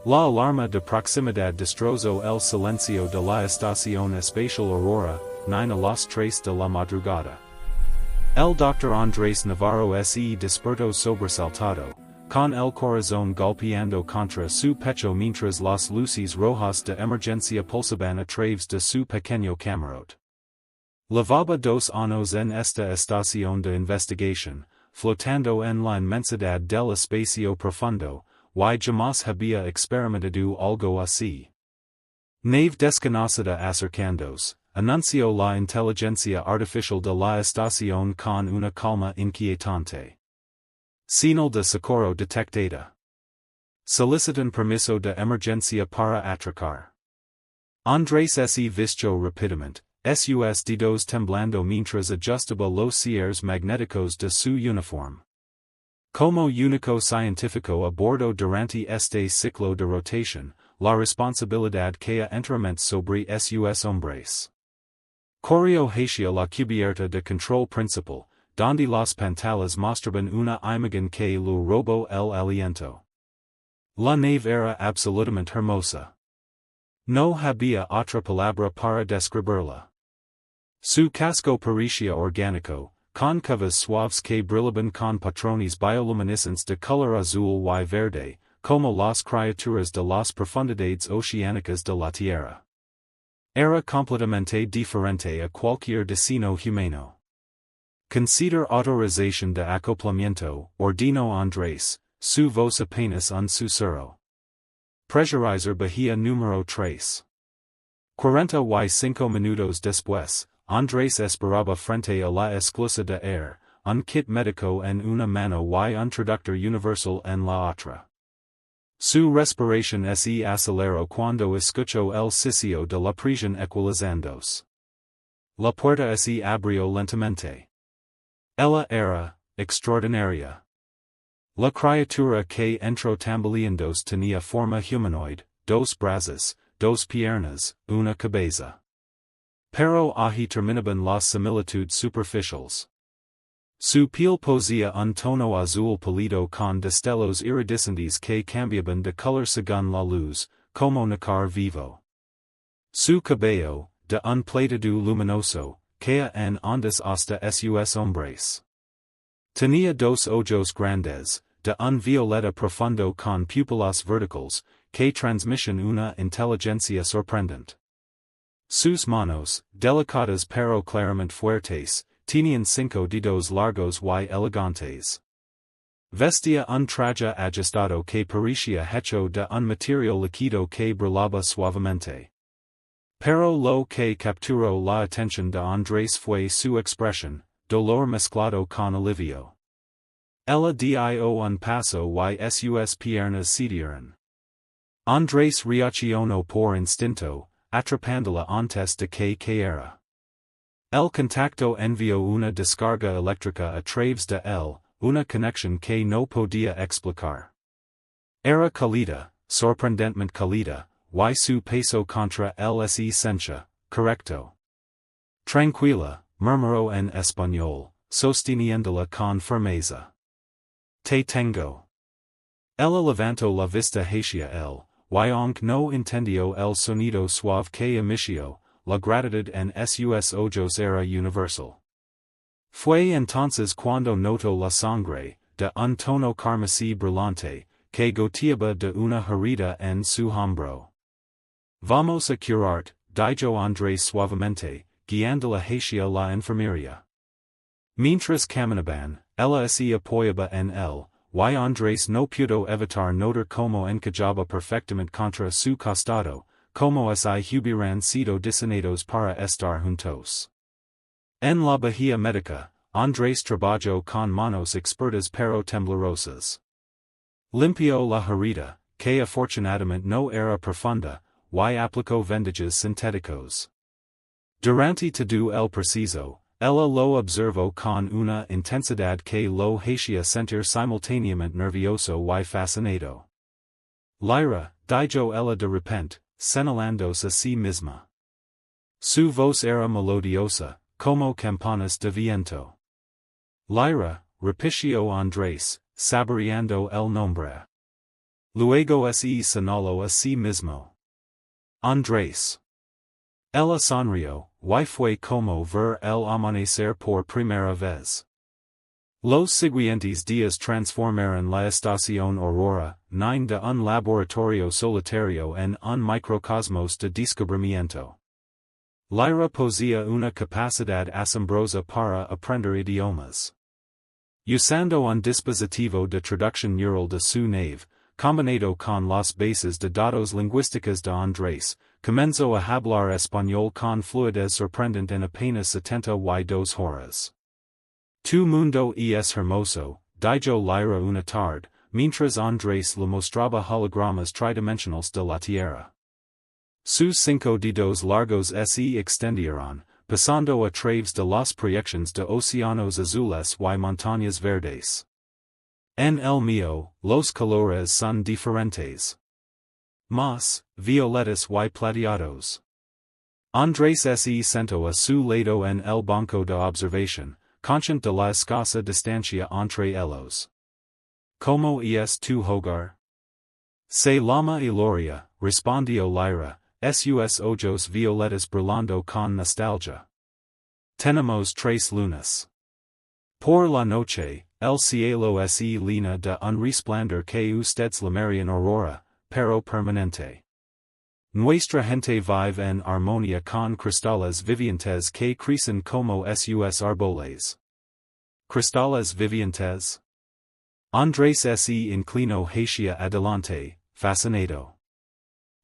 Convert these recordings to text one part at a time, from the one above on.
La alarma de proximidad destrozo el silencio de la estación espacial aurora, 9 a las 3 de la madrugada. El Dr. Andrés Navarro se despertó sobresaltado, con el corazón golpeando contra su pecho mientras las luces rojas de emergencia pulsaban a través de su pequeño camarote. Llevaba 2 años en esta estación de investigación, flotando en la inmensidad del espacio profundo, y jamás había experimentado algo así. Nave desconocida acercándose, anunció la inteligencia artificial de la estación con una calma inquietante. Señal de socorro detectada. Solicitan permiso de emergencia para atracar. Andrés se vistió rápidamente, sus dedos temblando mientras ajustaba los cierres magnéticos de su uniforme. Como único científico a bordo durante este ciclo de rotación, la responsabilidad cae enteramente sobre sus hombres. Corrió hacia la cubierta de control principal, donde las pantallas mostraban una imagen que lo robó el aliento. La nave era absolutamente hermosa. No había otra palabra para describirla. Su casco parecía orgánico, con covas suaves que brillaban con patrones bioluminescentes de color azul y verde, como las criaturas de las profundidades oceánicas de la Tierra. Era completamente diferente a cualquier destino humano. Consider autorización de acoplamiento, ordenó Andrés, su voz apenas un susurro. Pressurizer bahía número 3. 45 minutos después, Andrés esperaba frente a la esclusa de air, un kit médico en una mano y un traductor universal en la otra. Su respiración se aceleró cuando escuchó el sisio de la prisión equalizándose. La puerta se abrió lentamente. Ella era extraordinaria. La criatura que entró tambaleándose tenía forma humanoide, 2 brazos, 2 piernas, una cabeza. Pero ahí terminaban las similitudes superficiales. Su piel poseía un tono azul pálido con destellos iridescentes que cambiaban de color según la luz, como nácar vivo. Su cabello, de un plateado luminoso, caía en ondas hasta sus hombres. Tenía 2 ojos grandes, de un violeta profundo con pupilas verticales, que transmiten una inteligencia sorprendente. Sus manos, delicadas pero claramente fuertes, tenían 5 dedos largos y elegantes. Vestía un traje ajustado que parecía hecho de un material líquido que brillaba suavemente. Pero lo que capturó la atención de Andrés fue su expresión, dolor mezclado con alivio. Ella dio un paso y sus piernas cedieron. Andrés reaccionó por instinto, atrapándola antes de que cayera. El contacto envió una descarga eléctrica a través de él, una conexión que no podía explicar. Era cálida, sorprendentemente cálida, y su peso contra él se sentía, correcto. Tranquila, murmuró en español, sosteniéndola con firmeza. Te tengo. Ella levantó la vista hacia él, y aunque no entendió el sonido suave que emitió, la gratitud en sus ojos era universal. Fue entonces cuando notó la sangre, de un tono carmesí brillante, que goteaba de una herida en su hombro. Vamos a curarte, dijo Andrés suavemente, guiándola hacia la enfermería. Mientras caminaban, ella se apoyaba en él, y Andrés no pudo evitar notar como encajaba perfectamente contra su costado, como si hubieran sido diseñados para estar juntos. En la bahía médica, Andrés trabajó con manos expertas pero temblorosas. Limpió la herida, que afortunadamente no era profunda, y aplicó vendajes sintéticos. Durante todo el proceso, ella lo observó con una intensidad que lo hacía sentir simultáneamente nervioso y fascinado. Lyra, dijo ella de repente, señalándose a sí misma. Su voz era melodiosa, como campanas de viento. Lyra, repitió Andrés, saboreando el nombre. Luego se señaló a sí mismo. Andrés. Ella sonrió, y fue como ver el amanecer por primera vez. Los siguientes días transformaron la estación Aurora, 9 de un laboratorio solitario en un microcosmos de descubrimiento. Lyra poseía una capacidad asombrosa para aprender idiomas. Usando un dispositivo de traducción neural de su nave, combinado con las bases de datos lingüísticas de Andrés, comenzó a hablar español con fluidez sorprendente en apenas 72 horas. Tu mundo es hermoso, dijo Lyra una tarde, mientras Andrés le mostraba hologramas tridimensionales de la Tierra. Sus 5 dedos largos se extendieron, pasando a través de las proyecciones de océanos azules y montañas verdes. En el mío, los colores son diferentes. Más, violetas y plateados. Andrés se sentó a su lado en el banco de observación, consciente de la escasa distancia entre ellos. ¿Cómo es tu hogar? Se llama Eloria, respondió Lyra, sus ojos violetas brillando con nostalgia. Tenemos 3 lunas. Por la noche, el cielo es lleno de un resplandor que ustedes llamarían aurora, pero permanente. Nuestra gente vive en armonía con cristales vivientes que crecen como sus árboles. ¿Cristales vivientes? Andrés se inclinó hacia adelante, fascinado.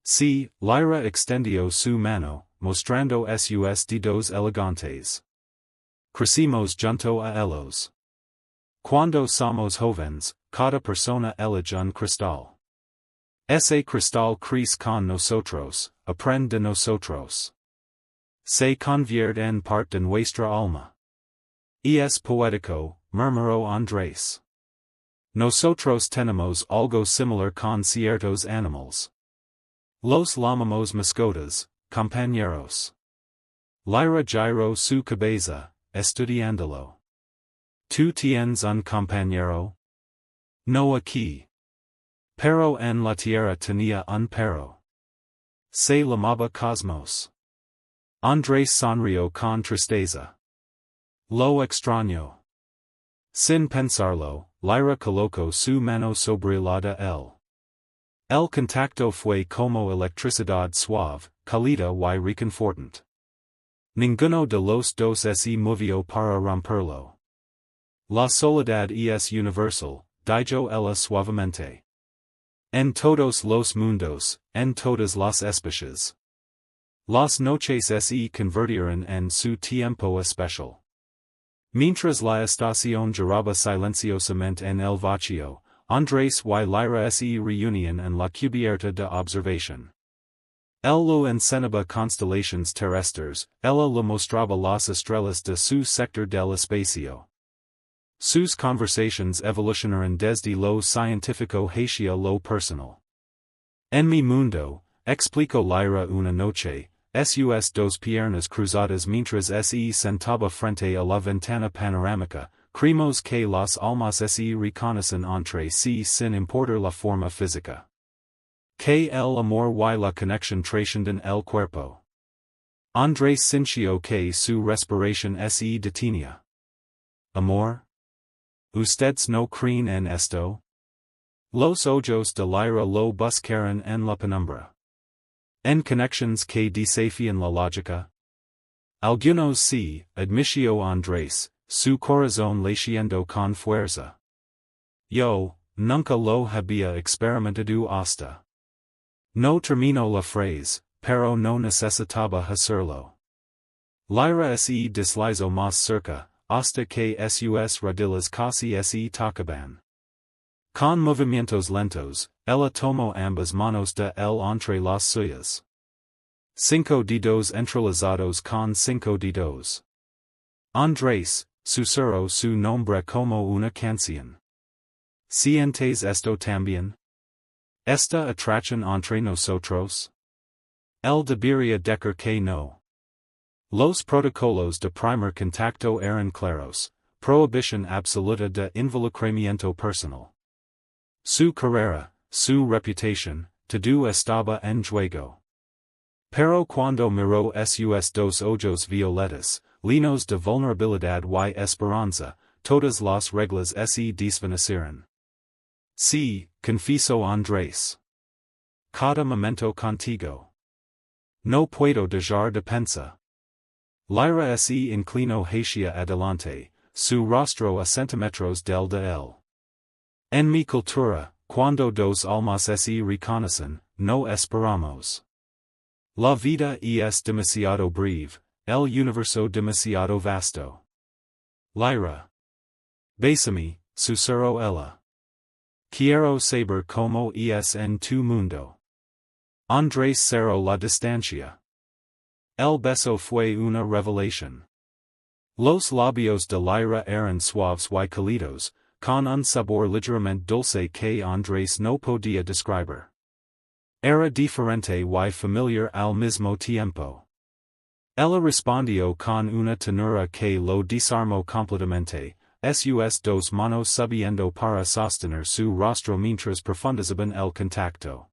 Sí, Lyra extendió su mano, mostrando sus dedos elegantes. Crecimos junto a ellos. Cuando somos jóvenes, cada persona elige un cristal. Ese cristal crece con nosotros, aprende de nosotros. Se convierte en parte de nuestra alma. Es poético, murmuró Andrés. Nosotros tenemos algo similar con ciertos animales. Los llamamos mascotas, compañeros. Lyra giró su cabeza, estudiándolo. ¿Tú tienes un compañero? No aquí. Pero en la tierra tenía un perro. Se llamaba Cosmos. Andrés sonrió con tristeza. Lo extraño. Sin pensarlo, Lyra colocó su mano sobre la de él. El contacto fue como electricidad suave, cálida y reconfortante. Ninguno de los dos se movió para romperlo. La soledad es universal, dijo ella suavemente. En todos los mundos, en todas las especies. Las noches se convirtieron en su tiempo especial. Mientras la estación giraba silenciosamente en el vacío, Andrés y Lyra se reunían en la cubierta de observación. Él lo enseñaba constelaciones terrestres, ella le mostraba las estrellas de su sector del espacio. Sus conversaciones evolucionaron desde lo científico hacia lo personal. En mi mundo, explicó Lyra una noche, sus 2 piernas cruzadas mientras se sentaba frente a la ventana panorámica, creemos que las almas se reconocen entre sí sin importar la forma física. Que el amor y la conexión trascienden el cuerpo. Andrés sintió que su respiración se detenía. ¿Amor? ¿Ustedes no creen en esto? Los ojos de Lyra lo buscaron en la penumbra. ¿En conexiones que desafían la lógica? Algunos sí, admitió Andrés, su corazón latiendo con fuerza. Yo, nunca lo había experimentado hasta. No terminó la frase, pero no necesitaba hacerlo. Lyra se deslizó más cerca, hasta que sus rodillas casi se tocaban. Con movimientos lentos, ella tomó ambas manos de él entre las suyas. 5 dedos entrelazados con 5 dedos. Andrés, susurró su nombre como una canción. ¿Sientes esto también? ¿Esta atracción entre nosotros? Él debería decir que no. Los protocolos de primer contacto eran claros, prohibición absoluta de involucramiento personal. Su carrera, su reputación, todo estaba en juego. Pero cuando miró sus dos ojos violetas, llenos de vulnerabilidad y esperanza, todas las reglas se desvanecieron. Sí, confieso Andrés. Cada momento contigo. No puedo dejar de pensar. Lyra se inclinó hacia adelante, su rostro a centímetros del de él. En mi cultura, cuando dos almas se reconocen, no esperamos. La vida es demasiado breve, el universo demasiado vasto. Lyra. Bésame, susurró ella. Quiero saber cómo es en tu mundo. Andrés cerró la distancia. El beso fue una revelación. Los labios de Lyra eran suaves y cálidos, con un sabor ligeramente dulce que Andrés no podía describir. Era diferente y familiar al mismo tiempo. Ella respondió con una ternura que lo desarmó completamente, sus dos manos subiendo para sostener su rostro mientras profundizaban el contacto.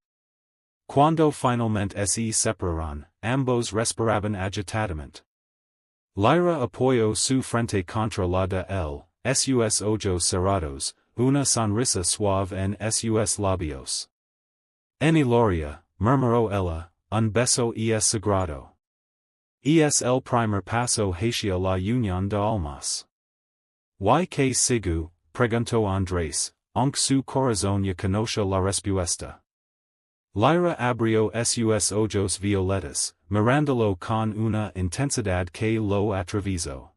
Cuando finalmente se separaron, ambos respiraban agitadamente. Lyra apoyó su frente contra la de él, sus ojos cerrados, una sonrisa suave en sus labios. En Eloria, murmuró ella, un beso es sagrado. Es el primer paso hacia la unión de almas. ¿Y qué sigue? Preguntó Andrés, aunque su corazón ya conoce la respuesta. Lyra abrió sus ojos violetas, mirándolo con una intensidad que lo atravesó.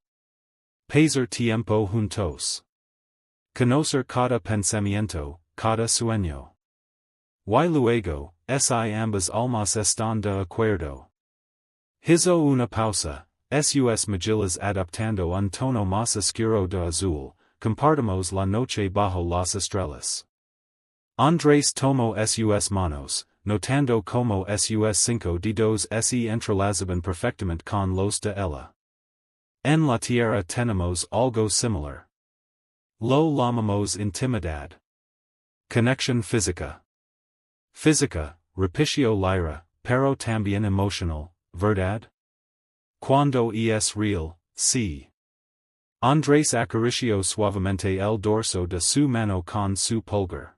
Pasar tiempo juntos. Conocer cada pensamiento, cada sueño. Y luego, si ambas almas están de acuerdo. Hizo una pausa, sus mejillas adoptando un tono más oscuro de azul, compartimos la noche bajo las estrellas. Andrés tomó sus manos, notando como sus cinco dedos se entrelazaban perfectamente con los de ella. En la tierra tenemos algo similar. Lo llamamos intimidad. Conexión física. Física, repitió Lyra, pero también emocional, ¿verdad? Cuando es real, sí. Andrés acarició suavemente el dorso de su mano con su pulgar.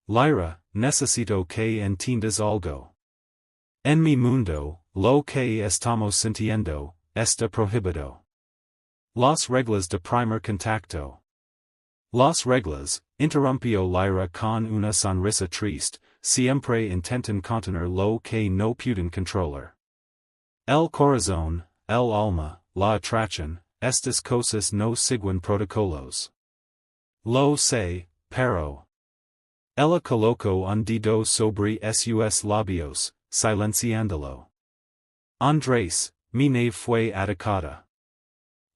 Lyra, necesito que entiendas algo. En mi mundo, lo que estamos sintiendo, está prohibido. Las reglas de primer contacto. Las reglas, interrumpió Lyra con una sonrisa triste, siempre intentan contener lo que no pueden controlar. El corazón, el alma, la atracción, estas cosas no siguen protocolos. Lo sé, pero. Ella colocó un dedo sobre sus labios, silenciándolo. Andrés, mi nave fue atacada.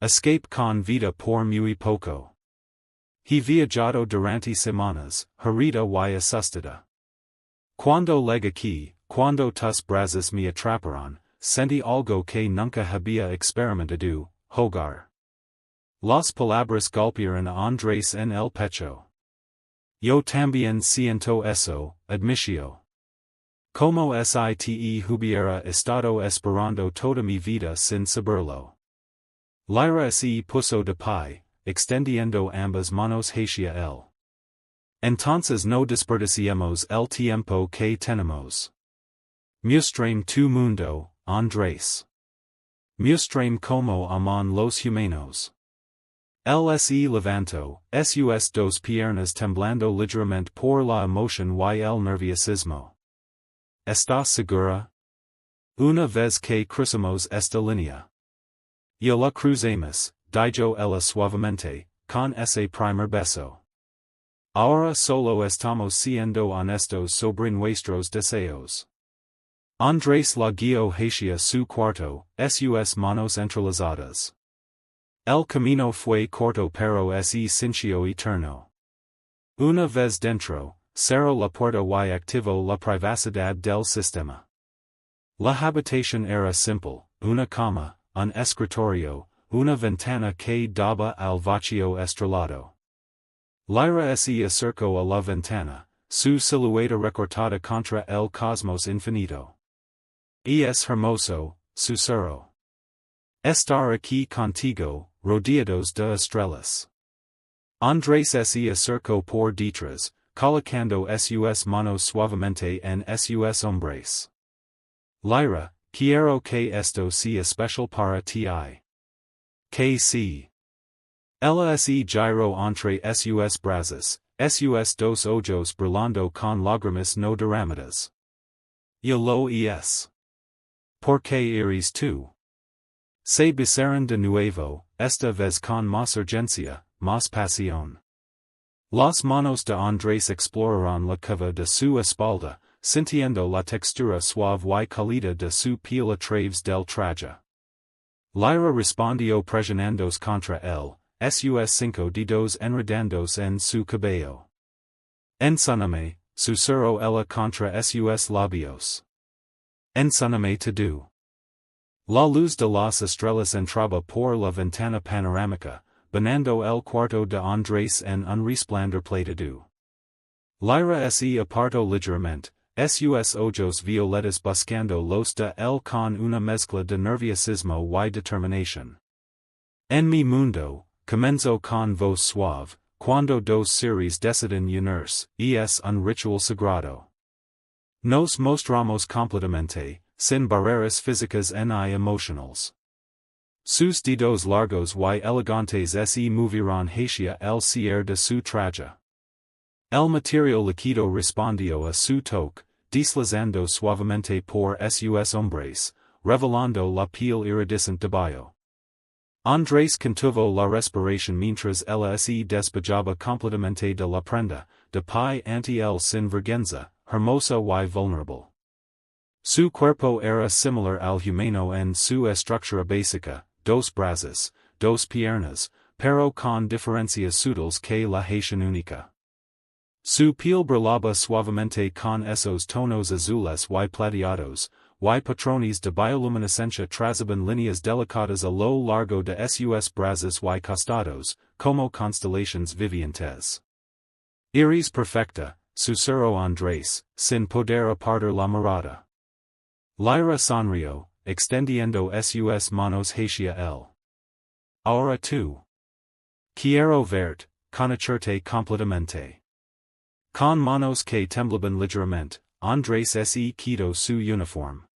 Escape con vida por muy poco. He viajado durante semanas, herida y asustada. Cuando llegué aquí, cuando tus brazos me atraparon, sentí algo que nunca había experimentado, hogar. Las palabras golpearon a Andrés en el pecho. Yo también siento eso, admitió. Como si hubiera estado esperando toda mi vida sin saberlo. Lyra se puso de pie, extendiendo ambas manos hacia él. Entonces no desperdiciemos el tiempo que tenemos. Muéstrame tu mundo, Andrés. Muéstrame cómo aman los humanos. Él se levantó, sus dos piernas temblando ligeramente por la emoción y el nerviosismo. ¿Estás segura? Una vez que cruzamos esta línea. Y la cruzamos, dijo ella suavemente, con ese primer beso. Ahora solo estamos siendo honestos sobre nuestros deseos. Andrés la guió hacia su cuarto, sus manos entrelazadas. El camino fue corto pero se sintió eterno. Una vez dentro, cerró la puerta y activó la privacidad del sistema. La habitación era simple, una cama, un escritorio, una ventana que daba al vacío estrellado. Lyra se acercó a la ventana, su silueta recortada contra el cosmos infinito. Es hermoso, susurro. Estar aquí contigo, rodeados de estrellas. Andrés se acercó por detrás, colocando sus manos suavemente en sus hombros. Lyra, quiero que esto sea especial para ti. Que sí. Ella se giro entre sus brazos, sus dos ojos brillando con lágrimas no derramadas. Y lo es. ¿Por qué iris tú? Se besaron de nuevo, esta vez con más urgencia, más pasión. Las manos de Andrés exploraron la curva de su espalda, sintiendo la textura suave y cálida de su piel a través del traje. Lyra respondió presionándose contra él, sus cinco dedos enredándose en su cabello. Ensáname, susurró ella contra sus labios. Ensáname todo. La luz de las estrellas entraba por la ventana panorámica, banando el cuarto de Andrés en un resplandor plateado. Lyra se apartó ligeramente, sus ojos violetas buscando los de él con una mezcla de nerviosismo y determinación. En mi mundo, comenzó con voz suave, cuando dos seres deciden unirse, es un ritual sagrado. Nos mostramos completamente, sin barreras físicas ni emocionales. Sus dedos largos y elegantes se movieron hacia el cierre de su traje. El material líquido respondió a su toque, deslizando suavemente por sus hombros, revelando la piel iridescente debajo. Andrés contuvo la respiración mientras ella se despejaba completamente de la prenda, de pie ante él sin vergüenza, hermosa y vulnerable. Su cuerpo era similar al humano en su estructura básica, dos brazos, dos piernas, pero con diferencias sutiles que la hacían única. Su piel brillaba suavemente con esos tonos azules y plateados, y patrones de bioluminescencia trazaban líneas delicadas a lo largo de sus brazos y costados, como constelaciones vivientes. Iris perfecta, susurró Andrés, sin poder apartar la mirada. Lyra sonrió, extendiendo sus manos hacia él. Ahora tú. Quiero verte, conocerte completamente. Con manos que temblaban ligeramente, Andrés se quitó su uniforme.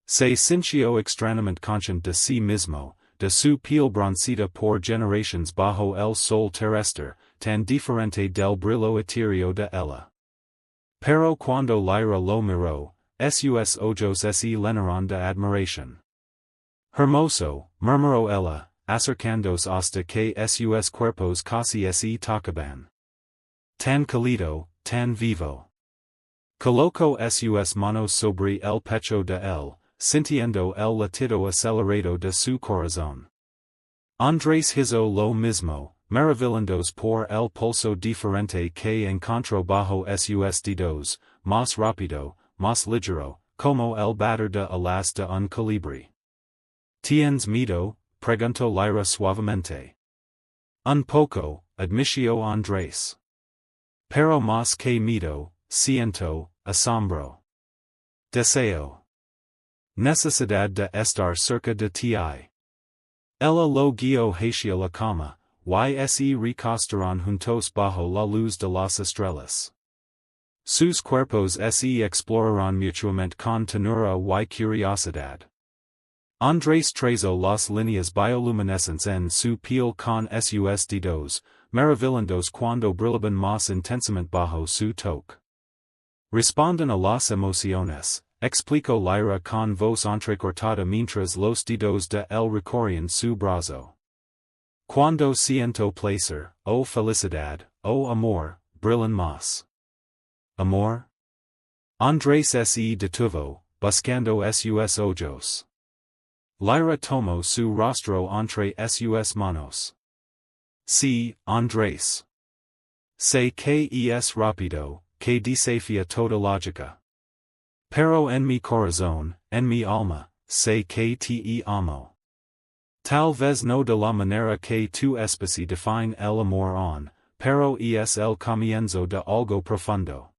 Se sintió extrañamente consciente de sí mismo, de su piel broncida por generaciones bajo el sol terrestre, tan diferente del brillo etéreo de ella. Pero cuando Lyra lo miró, sus ojos se llenaron de admiración. Hermoso, murmuró ella, acercándose hasta que sus cuerpos casi se tocaban. Tan cálido, tan vivo. Colocó sus manos sobre el pecho de él, sintiendo el latido acelerado de su corazón. Andrés hizo lo mismo, maravillándose por el pulso diferente que encontró bajo sus dedos, más rápido, más ligero, como el bater de alas de un colibrí. ¿Tienes miedo? Preguntó Lyra suavemente. Un poco, admitió Andrés. Pero más que miedo, siento, asombro. Deseo. Necesidad de estar cerca de ti. Ella lo guió hacia la cama, y se recostaron juntos bajo la luz de las estrellas. Sus cuerpos se exploraron mutuamente con ternura y curiosidad. Andrés trazó las líneas bioluminescentes en su piel con sus dedos, maravillándose cuando brillaban más intensamente bajo su toque. Responden a las emociones, explicó Lyra con voz entrecortada mientras los dedos de él recorrían su brazo. Cuando siento placer, oh felicidad, oh amor, brillan más. Amor? Andrés se detuvo, buscando sus ojos. Lyra tomó su rostro entre sus manos. Sí, Andrés. Sé que es rápido, que desafía toda lógica. Pero en mi corazón, en mi alma, sé que te amo. Tal vez no de la manera que tu especie define el amor pero es el comienzo de algo profundo.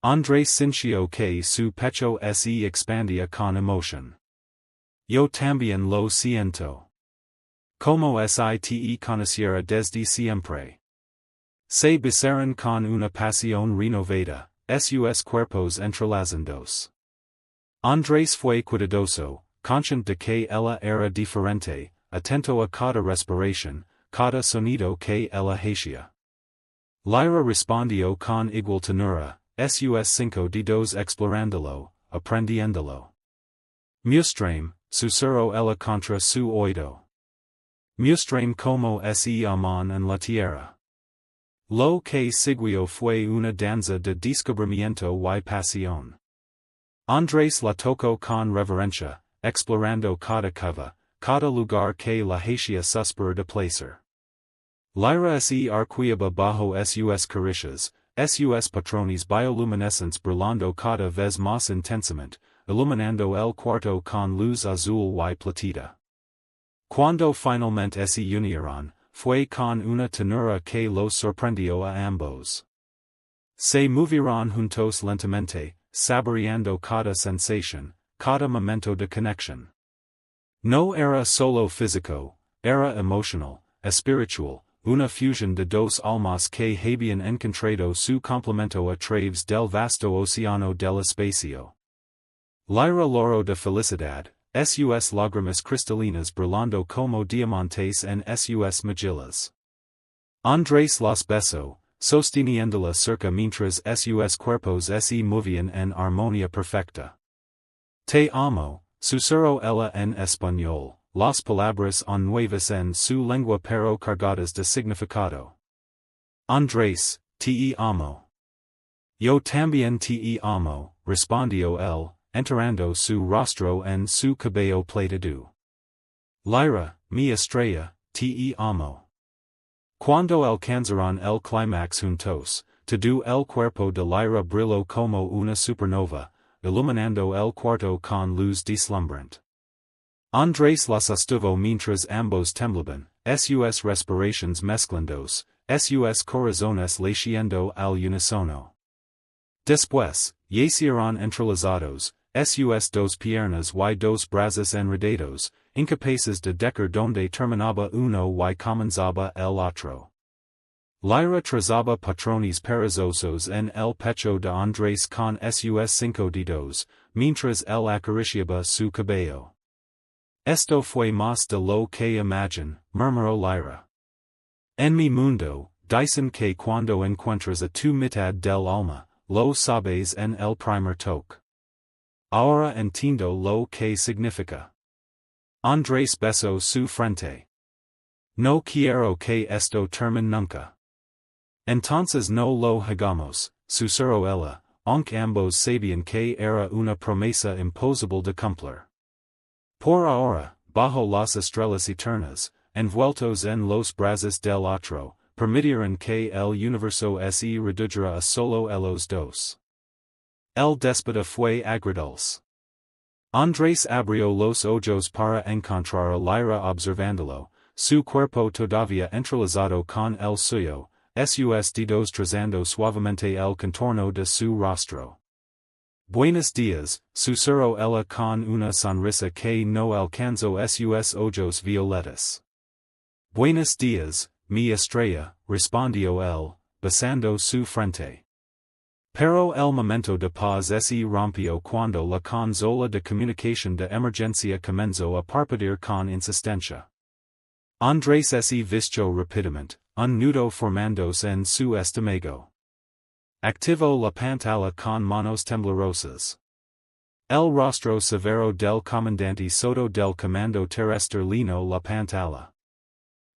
Andrés sintió que su pecho se expandía con emoción. Yo también lo siento. Como si conociera desde siempre. Se besaron con una pasión renovada, sus cuerpos entrelazados. Andrés fue cuidadoso, consciente de que ella era diferente, atento a cada respiración, cada sonido que ella hacía. Lyra respondió con igual ternura, sus cinco dedos explorándolo, aprendiéndolo. Muestrame, susurró ella contra su oído. Muestrame como se aman en la tierra. Lo que siguió fue una danza de descubrimiento y pasión. Andrés la tocó con reverencia, explorando cada cava, cada lugar que la hacía suspirar de placer. Lyra se arqueaba bajo sus caricias, sus patrones bioluminescentes brillando cada vez más intensamente, iluminando el cuarto con luz azul y platita. Cuando finalmente se unieron, fue con una ternura que los sorprendió a ambos. Se movieron juntos lentamente, saboreando cada sensación, cada momento de conexión. No era solo físico, era emocional, espiritual, una fusión de dos almas que habían encontrado su complemento a través del vasto océano del espacio. Lyra lloró de felicidad, sus lágrimas cristalinas brillando como diamantes en sus mejillas. Andrés las besó, sosteniéndola cerca mientras sus cuerpos se movían en armonía perfecta. Te amo, susurró ella en español, las palabras son nuevas en su lengua pero cargadas de significado. Andrés, te amo. Yo también te amo, respondió él, enterrando su rostro en su cabello plateado. Lyra, mi estrella, te amo. Cuando alcanzaron el clímax juntos, todo el cuerpo de Lyra brilló como una supernova, iluminando el cuarto con luz deslumbrante. Andrés la sostuvo mientras ambos temblaban, sus respiraciones mezclándose, sus corazones latiendo al unísono. Después, yacieron entrelazados, sus dos piernas y dos brazos enredados, incapaces de dejar donde terminaba uno y comenzaba el otro. Lyra trazaba patrones perezosos en el pecho de Andrés con sus cinco dedos, mientras él acariciaba su cabello. Esto fue más de lo que imagine, murmuró Lyra. En mi mundo, dicen que cuando encuentras a tu mitad del alma, lo sabes en el primer toque. Ahora entiendo lo que significa. Andrés besó su frente. No quiero que esto termine nunca. Entonces no lo hagamos, susurró ella, aunque ambos sabían que era una promesa imposible de cumplir. Por ahora, bajo las estrellas eternas, envueltos en los brazos del otro, permitieron que el universo se redujera a solo ellos dos. El déspota fue agradable. Andrés abrió los ojos para encontrar a Lyra observándolo, su cuerpo todavía entrelazado con el suyo, sus dedos trazando suavemente el contorno de su rostro. Buenos días, susurró ella con una sonrisa que no alcanzó sus ojos violetas. Buenos días, mi estrella, respondió él, besando su frente. Pero el momento de paz se rompió cuando la consola de comunicación de emergencia comenzó a parpadear con insistencia. Andrés se vistió rápidamente, un nudo formándose en su estómago. Activó la pantalla con manos temblorosas. El rostro severo del comandante Soto del Comando Terrestre llenó la pantalla.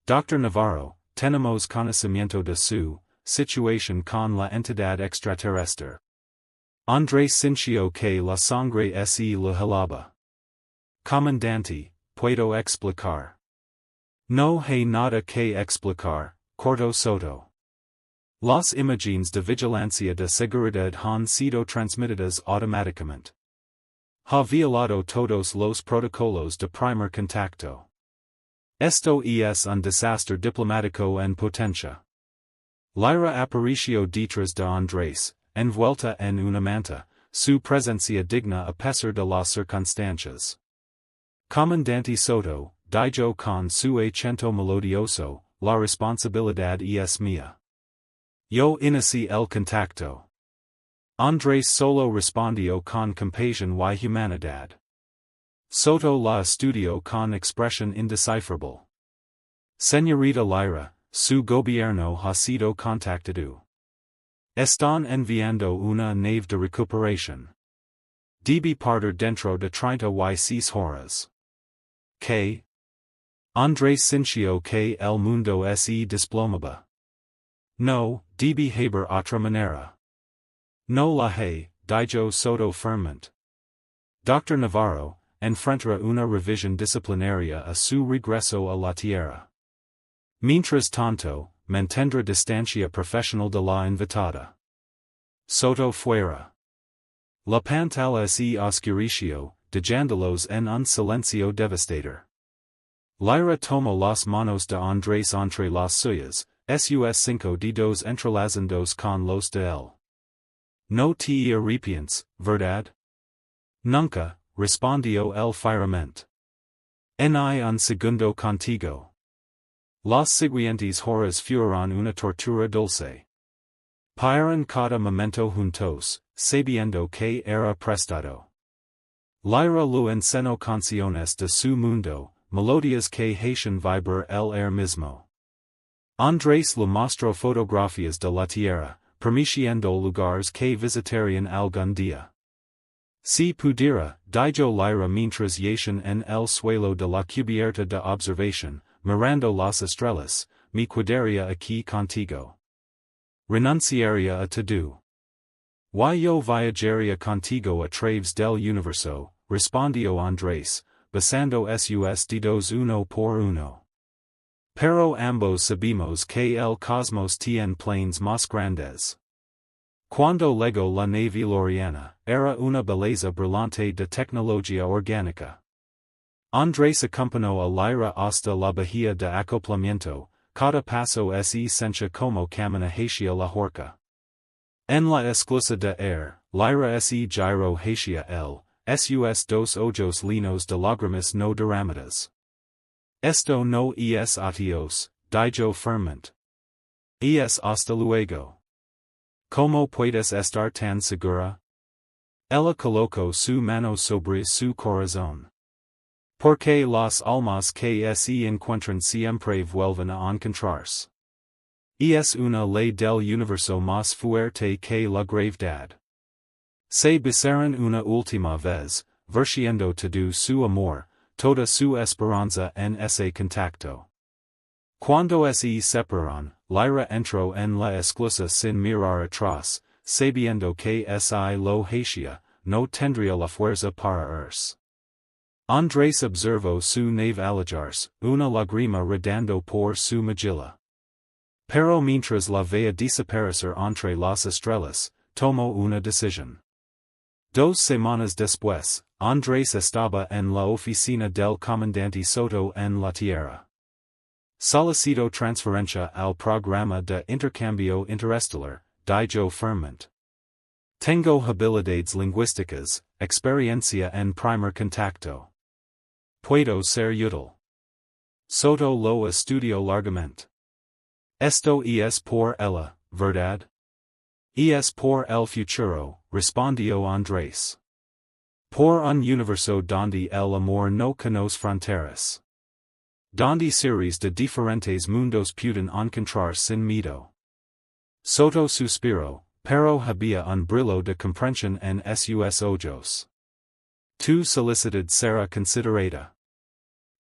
Dr. Navarro, tenemos conocimiento de su situación con la entidad extraterrestre. Andrés sintió que la sangre se le helaba. Comandante, ¿puedo explicar? No hay nada que explicar, cortó Soto. Las imágenes de vigilancia de seguridad han sido transmitidas automáticamente. Ha violado todos los protocolos de primer contacto. Esto es un desastre diplomático en potencia. Lyra aparicio detrás de Andrés, envuelta en una manta, su presencia digna a pesar de las circunstancias. Comandante Soto, dijo con su acento melodioso, la responsabilidad es mía. Yo inicié el contacto. Andrés solo respondió con compasión y humanidad. Soto la estudió con expresión indescifrable. Señorita Lyra, su gobierno ha sido contactado. Están enviando una nave de recuperación. Debe partir dentro de 36 horas. Que Andrés sintió que el mundo se desplomaba. No, debe haber otra manera. No la hay, dijo Soto firmemente. Dr. Navarro, enfrentará una revisión disciplinaria a su regreso a la tierra. Mientras tanto, mantendrá distancia profesional de la invitada. Soto fuera. La pantalla se oscureció, dejándolos en un silencio devastador. Lyra tomó las manos de Andrés entre las suyas, sus 5 dedos entrelazados con los de él. No te arrepientes, ¿verdad? Nunca, respondió él fieramente. En un segundo contigo. Las siguientes horas fueron una tortura dulce. Pasaron cada momento juntos, sabiendo que era prestado. Lyra lo encenó canciones de su mundo, melodías que hacían vibrar el aire mismo. Andrés le mostró fotografías de la tierra, prometiendo lugares que visitarían algún día. Si pudiera, dijo Lyra mientras yacían en el suelo de la cubierta de observación, mirando las estrellas, me quedaría aquí contigo. Renunciaría a todo. Y yo viajaría contigo a través del universo, respondió Andrés, besando sus dedos uno por uno. Pero ambos sabemos que el cosmos tiene planes más grandes. Cuando llegó la nave loriana, era una belleza brillante de tecnología orgánica. Andrés acompañó a Lyra hasta la bahía de acoplamiento, cada paso se sentía como camina hacia la horca. En la esclusa de air, Lyra se giro hacia él, sus 2 ojos llenos de lágrimas no derramadas. Esto no es adiós, dijo firmemente. Es hasta luego. ¿Cómo puedes estar tan segura? Ella colocó su mano sobre su corazón. Porque las almas que se encuentran siempre vuelven a encontrarse. Es una ley del universo más fuerte que la gravedad. Se besaron una última vez, vertiendo todo su amor, toda su esperanza en ese contacto. Cuando se separaron, Lyra entró en la esclusa sin mirar atrás, sabiendo que si lo hacía, no tendría la fuerza para irse. Andrés observó su nave alejarse, una lágrima rodando por su mejilla. Pero mientras la veía desaparecer entre las estrellas, tomó una decisión. 2 semanas después, Andrés estaba en la oficina del comandante Soto en la Tierra. Solicitó transferencia al programa de intercambio interestelar, dijo firmemente. Tengo habilidades lingüísticas, experiencia en primer contacto. Puedo ser útil. Soto lo estudió largamente. Esto es por ella, ¿verdad? Es por el futuro, respondió Andrés. Por un universo donde el amor no conoce fronteras. Donde seres de diferentes mundos pueden encontrar sin miedo. Soto suspiró, pero había un brillo de comprensión en sus ojos. Tu solicitud será considerada.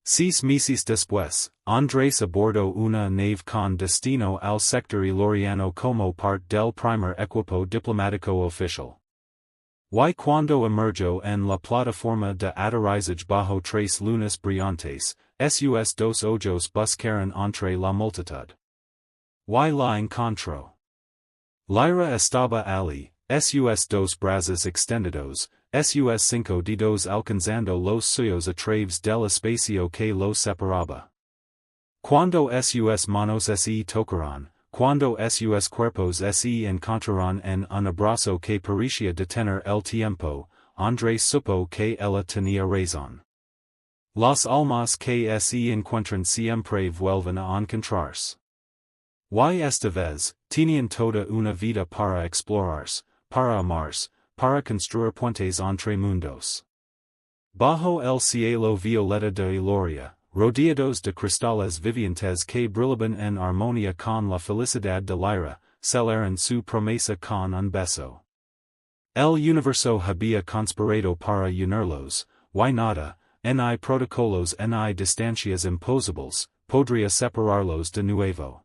6 meses después, Andrés abordó una nave con destino al sector iloriano como parte del primer equipo diplomático oficial. Y cuando emergió en la plataforma de aterrizaje bajo 3 lunas brillantes, sus 2 ojos buscaron entre la multitud. Y la encontró. Lyra estaba allí, sus 2 brazos extendidos, sus 5 dedos alcanzando los suyos a través del espacio que los separaba. Cuando sus manos se tocaron, cuando sus cuerpos se encontraron en un abrazo que parecía detener el tiempo, Andrés supo que ella tenía razón. Las almas que se encuentran siempre vuelven a encontrarse. Y esta vez, tenían toda una vida para explorarse, para amarse, para construir puentes entre mundos. Bajo el cielo violeta de Iloria, rodeados de cristales vivientes que brillaban en armonía con la felicidad de Lyra, celeran su promesa con un beso. El universo había conspirado para unirlos, y nada, ni protocolos ni distancias imposibles, podría separarlos de nuevo.